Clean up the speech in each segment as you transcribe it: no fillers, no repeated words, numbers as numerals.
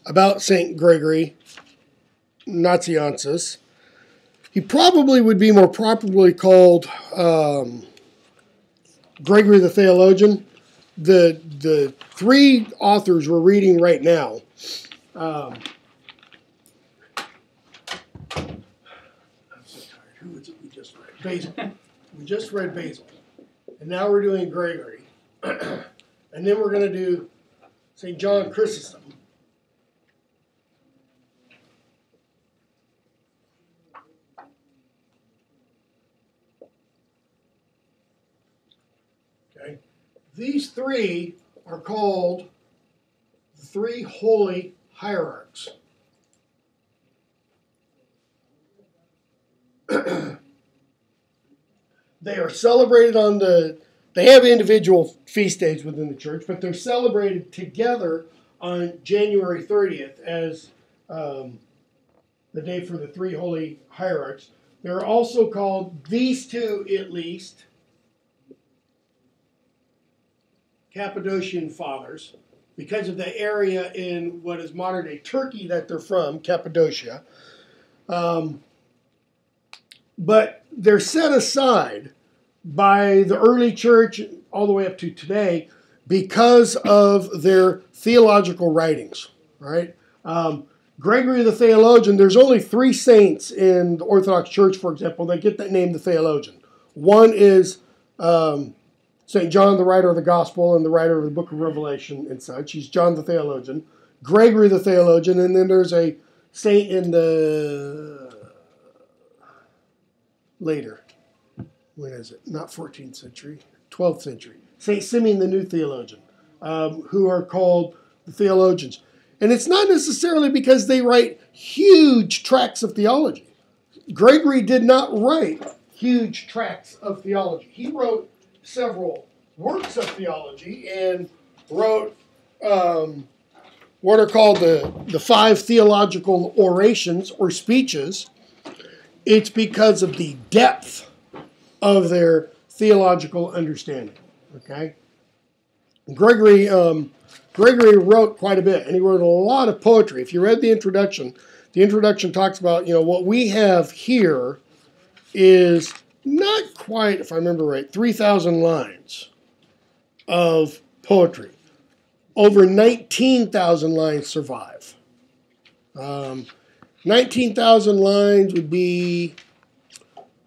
about St. Gregory Nazianzus. He probably would be more properly called Gregory the Theologian. The three authors we're reading right now. I'm so tired. Who was it we just read? Basil. We just read Basil. And now we're doing Gregory. And then we're going to do St. John Chrysostom. Okay. These three are called the three holy hierarchs. They are celebrated on they have individual feast days within the church, but they're celebrated together on January 30th as the day for the three holy hierarchs. They're also called, these two at least, Cappadocian Fathers, because of the area in what is modern-day Turkey that they're from, Cappadocia. But they're set aside by the early church all the way up to today because of their theological writings, right? Gregory the Theologian, there's only three saints in the Orthodox Church, for example, that get that name, the Theologian. One is St. John, the writer of the Gospel and the writer of the book of Revelation and such. He's John the Theologian. Gregory the Theologian, and then there's a saint in the later, when is it? Not 14th century, 12th century. St. Simeon the New Theologian, who are called the theologians. And it's not necessarily because they write huge tracts of theology. Gregory did not write huge tracts of theology. He wrote several works of theology and wrote what are called the five theological orations or speeches. It's because of the depth of their theological understanding. Okay, Gregory wrote quite a bit, and he wrote a lot of poetry. If you read the introduction talks about, what we have here is not quite, if I remember right, 3,000 lines of poetry. Over 19,000 lines survive. 19,000 lines would be,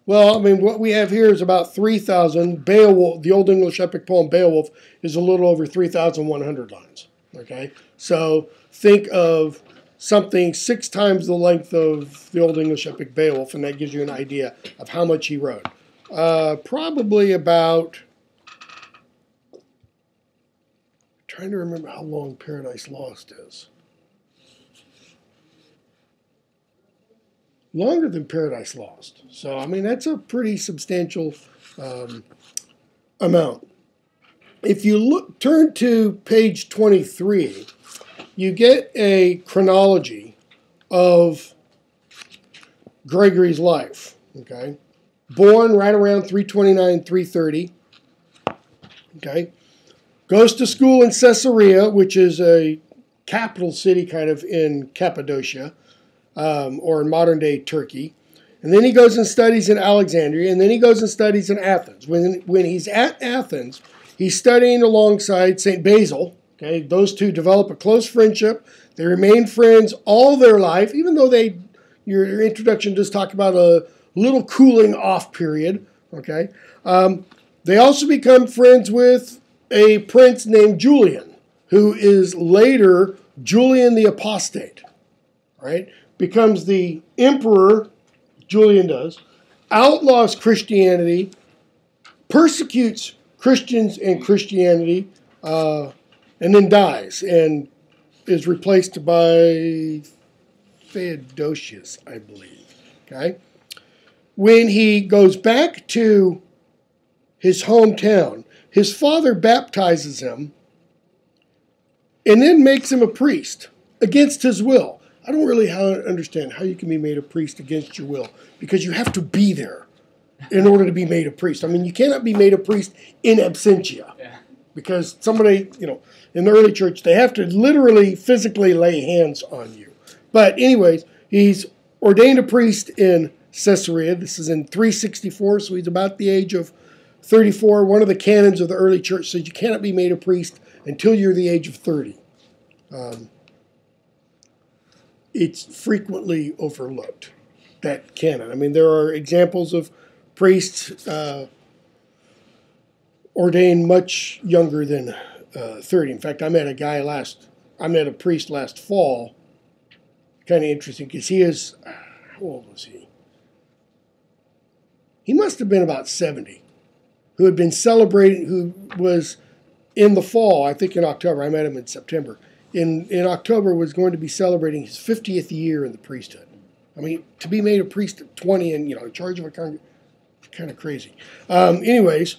what we have here is about 3,000. Beowulf, the Old English epic poem Beowulf, is a little over 3,100 lines. Okay, so think of something 6 times the length of the Old English epic Beowulf, and that gives you an idea of how much he wrote. Probably about, trying to remember how long Paradise Lost is. Longer than Paradise Lost. So, that's a pretty substantial amount. If you turn to page 23, you get a chronology of Gregory's life. Okay, born right around 329, 330. Okay, goes to school in Caesarea, which is a capital city kind of in Cappadocia, or in modern-day Turkey. And then he goes and studies in Alexandria, and then he goes and studies in Athens. When he's at Athens, he's studying alongside St. Basil. Okay, those two develop a close friendship. They remain friends all their life, even though your introduction does talk about a little cooling off period. Okay, they also become friends with a prince named Julian, who is later Julian the Apostate. Right, becomes the emperor. Julian does, outlaws Christianity, persecutes Christians and Christianity, and then dies and is replaced by Theodosius, I believe. Okay, when he goes back to his hometown, his father baptizes him and then makes him a priest against his will. I don't really understand how you can be made a priest against your will, because you have to be there in order to be made a priest. You cannot be made a priest in absentia. Yeah. Because somebody, in the early church, they have to literally, physically lay hands on you. But anyways, he's ordained a priest in Caesarea. This is in 364, so he's about the age of 34. One of the canons of the early church says you cannot be made a priest until you're the age of 30. It's frequently overlooked, that canon. I mean, there are examples of priests ordained much younger than 30. In fact, I met a priest last fall. Kind of interesting because he is, how old was he? He must have been about 70, who had been celebrating, who was in the fall, I think in October. I met him in September. In October was going to be celebrating his 50th year in the priesthood. I mean, to be made a priest at 20 and, in charge of a congregation, kind of crazy. Anyways,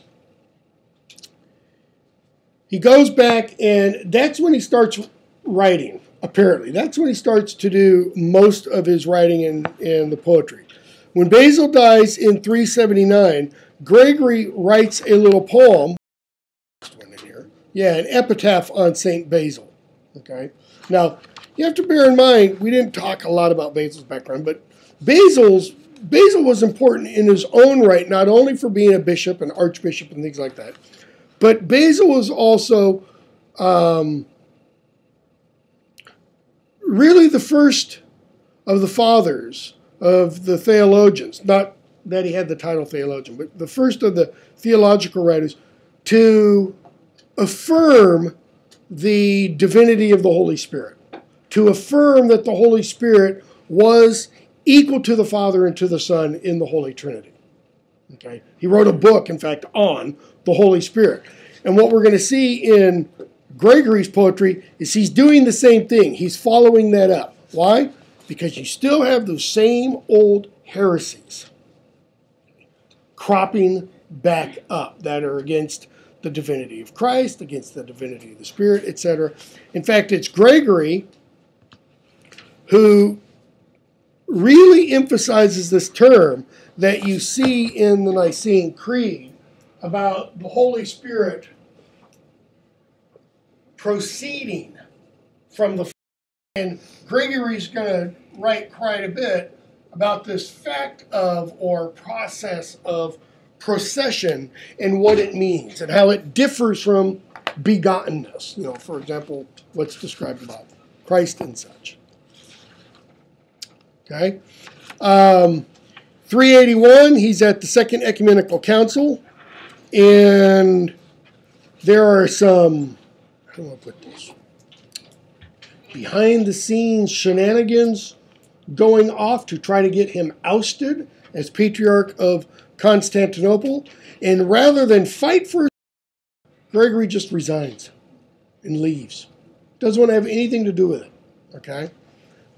he goes back, and that's when he starts writing, apparently. That's when he starts to do most of his writing in the poetry. When Basil dies in 379, Gregory writes a little poem, an epitaph on St. Basil. Okay. Now, you have to bear in mind, we didn't talk a lot about Basil's background, but Basil was important in his own right, not only for being a bishop, an archbishop, and things like that, but Basil was also really the first of the fathers of the theologians, not that he had the title theologian, but the first of the theological writers to affirm the divinity of the Holy Spirit, to affirm that the Holy Spirit was equal to the Father and to the Son in the Holy Trinity. Okay? He wrote a book, in fact, on the Holy Spirit. And what we're going to see in Gregory's poetry is he's doing the same thing. He's following that up. Why? Because you still have those same old heresies cropping back up that are against the divinity of Christ, against the divinity of the Spirit, etc. In fact, it's Gregory who really emphasizes this term that you see in the Nicene Creed about the Holy Spirit proceeding from the Father. And Gregory's going to write quite a bit about this fact of, or process of, procession and what it means and how it differs from begottenness. For example, what's described about Christ and such. Okay. 381, he's at the Second Ecumenical Council, and there are some, how do I put this, behind-the-scenes shenanigans going off to try to get him ousted as Patriarch of Constantinople, and rather than fight for, Gregory just resigns and leaves. Doesn't want to have anything to do with it. Okay,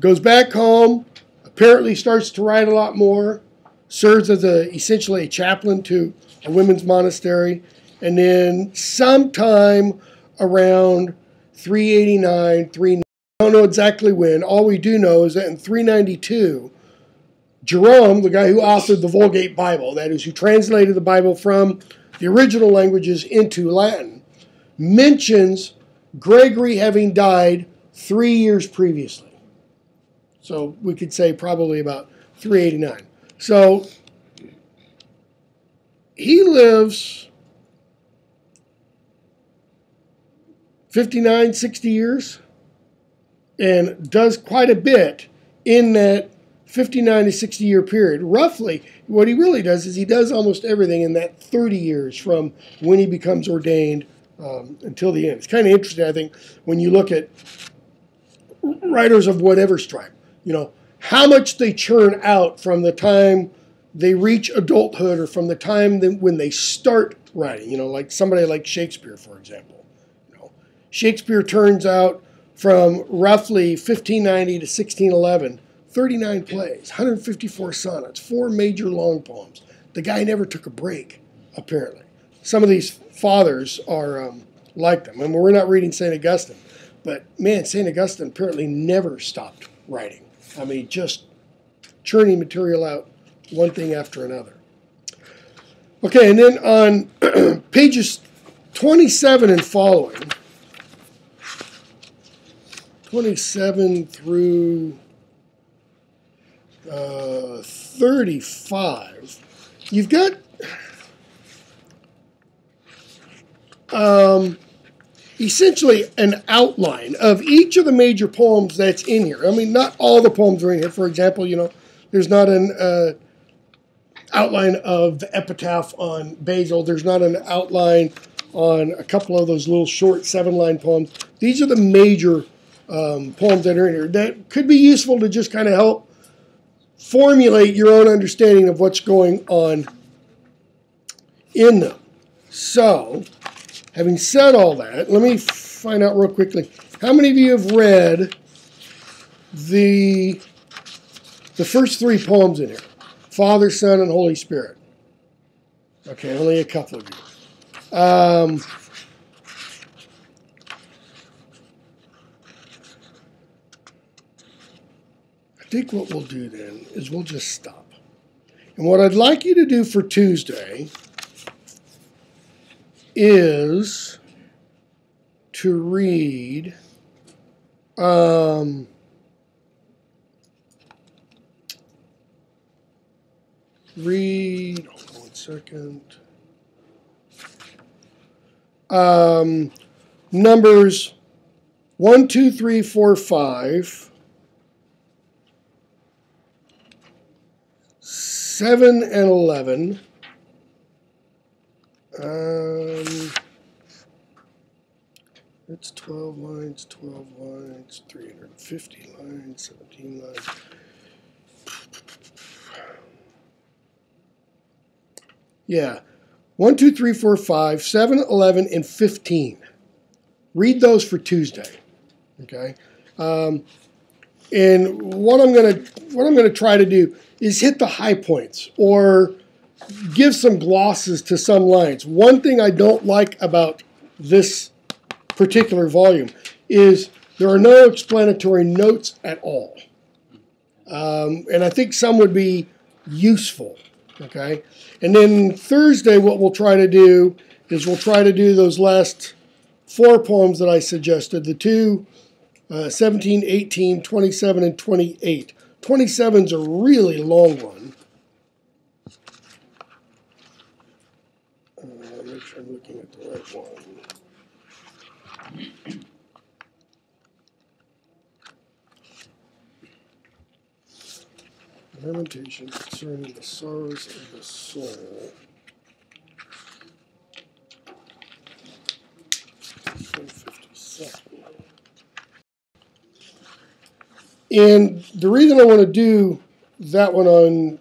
goes back home. Apparently starts to write a lot more. Serves as essentially a chaplain to a women's monastery, and then sometime around 389, 390. I don't know exactly when. All we do know is that in 392. Jerome, the guy who authored the Vulgate Bible, that is, who translated the Bible from the original languages into Latin, mentions Gregory having died 3 years previously. So we could say probably about 389. So he lives 59, 60 years and does quite a bit in that 59 to 60 year period. Roughly, what he really does is he does almost everything in that 30 years from when he becomes ordained until the end. It's kind of interesting, I think, when you look at writers of whatever stripe, how much they churn out from the time they reach adulthood or from the time when they start writing, like somebody like Shakespeare, for example. Shakespeare turns out from roughly 1590 to 1611, 39 plays, 154 sonnets, 4 major long poems. The guy never took a break, apparently. Some of these fathers are like them. I mean, we're not reading St. Augustine, but man, St. Augustine apparently never stopped writing. I mean, just churning material out, one thing after another. Okay, and then on pages 27 and following, 27 through 35, you've got essentially an outline of each of the major poems that's in here. I mean, not all the poems are in here. For example, there's not an outline of the epitaph on Basil. There's not an outline on a couple of those little short 7-line poems. These are the major poems that are in here. That could be useful to just kind of help formulate your own understanding of what's going on in them. So, having said all that, let me find out real quickly. How many of you have read the first 3 poems in here? Father, Son, and Holy Spirit. Okay, only a couple of you. I think what we'll do then is we'll just stop. And what I'd like you to do for Tuesday is to read hold on 1 second. Numbers 1, 2, 3, 4, 5, 7 and 11. It's 12 lines, 350 lines, 17 lines. Yeah. 1, 2, 3, 4, 5, 7, 11, and 15. Read those for Tuesday. Okay? And what I'm gonna try to do is hit the high points or give some glosses to some lines. One thing I don't like about this particular volume is there are no explanatory notes at all. And I think some would be useful. Okay? And then Thursday, what we'll try to do is we'll try to do those last 4 poems that I suggested, the 2, 17, 18, 27, and 28. 27's a really long one. Make sure I'm looking at the right one. Lamentation concerning the sorrows of the soul. 157. And the reason I want to do that one on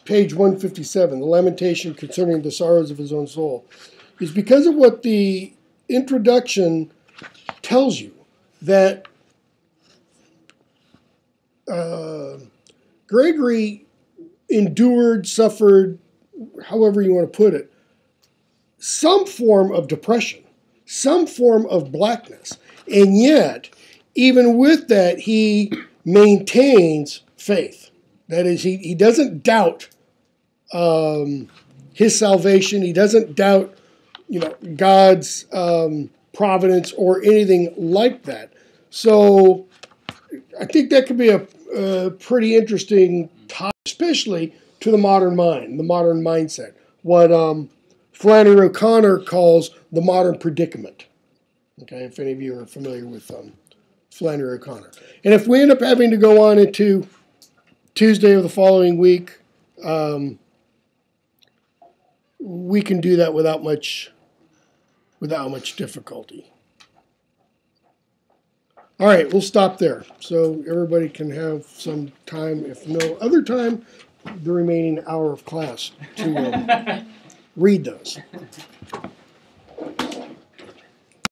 page 157, the Lamentation concerning the sorrows of his own soul, is because of what the introduction tells you, that Gregory endured, suffered, however you want to put it, some form of depression, some form of blackness. And yet, even with that, he maintains faith. That is, he doesn't doubt his salvation. He doesn't doubt, God's providence or anything like that. So I think that could be a pretty interesting topic, especially to the modern mind, the modern mindset. What Flannery O'Connor calls the modern predicament. Okay, if any of you are familiar with Flannery O'Connor. And if we end up having to go on into Tuesday of the following week, we can do that without much difficulty. All right, we'll stop there so everybody can have some time, if no other time, the remaining hour of class to read those.